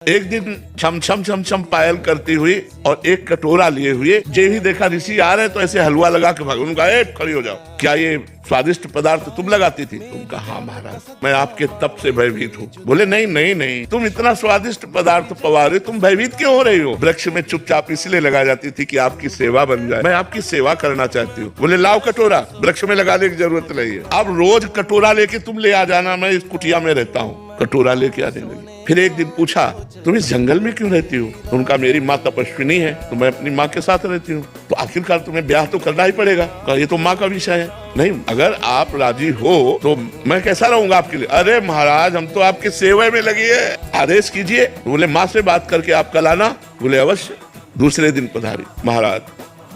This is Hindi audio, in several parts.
एक दिन छम छम छम छम पायल करती हुई और एक कटोरा लिए हुए जे ही देखा ऋषि आ रहे तो ऐसे हलवा लगा के भाग। उनका खड़ी हो जाओ, क्या ये स्वादिष्ट पदार्थ तुम लगाती थी? उनका हाँ महाराज, मैं आपके तप से भयभीत हूँ। बोले नहीं नहीं नहीं, तुम इतना स्वादिष्ट पदार्थ पवा रहे, तुम भयभीत क्यों हो रही हो? वृक्ष में चुपचाप इसलिए लगा जाती थी कि आपकी सेवा बन जाए, मैं आपकी सेवा करना चाहती हूँ। बोले लाओ कटोरा, वृक्ष में लगाने की जरूरत नहीं है, अब रोज कटोरा लेके तुम ले आ जाना, मैं इस कुटिया में रहता हूँ। कटोरा लेके आने लगी। फिर एक दिन पूछा तुम इस जंगल में क्यों रहती हो? उनका मेरी माँ तपस्विनी है तो मैं अपनी माँ के साथ रहती हूँ, तो आखिरकार तुम्हें ब्याह तो करना ही पड़ेगा। कहा ये तो माँ का विषय है। नहीं, अगर आप राजी हो तो मैं कैसा रहूंगा आपके लिए? अरे महाराज, हम तो आपके सेवा में लगी है, आदेश कीजिए। बोले माँ से बात करके आप कल आना। बोले अवश्य। दूसरे दिन पधारी, महाराज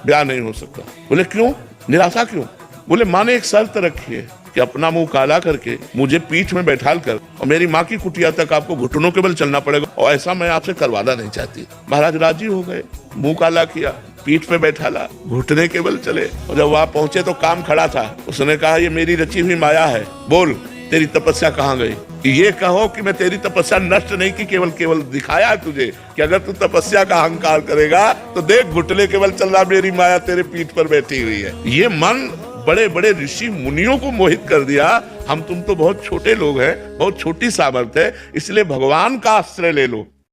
ब्याह नहीं हो सकता। बोले क्यों, निराशा क्यों? बोले माँ ने एक शर्त रखी है कि अपना मुंह काला करके मुझे पीठ में बैठाल कर और मेरी माँ की कुटिया तक आपको घुटनों के बल चलना पड़ेगा, और ऐसा मैं आपसे करवाना नहीं चाहती। महाराज राजी हो गए, मुंह काला किया, पीठ पे बैठाला, घुटने के बल चले। और जब वहां पहुंचे तो काम खड़ा था। उसने कहा ये मेरी रची हुई माया है, बोल तेरी तपस्या कहाँ गई? ये कहो कि मैं तेरी तपस्या नष्ट नहीं की, केवल केवल दिखाया है तुझे कि अगर तू तपस्या का अहंकार करेगा तो देख घुटने के बल चल रहा, मेरी माया तेरे पीठ पर बैठी हुई है। ये मन बड़े बड़े ऋषि मुनियों को मोहित कर दिया। हम तुम तो बहुत छोटे लोग हैं, बहुत छोटी सामर्थ्य है, इसलिए भगवान का आश्रय ले लो।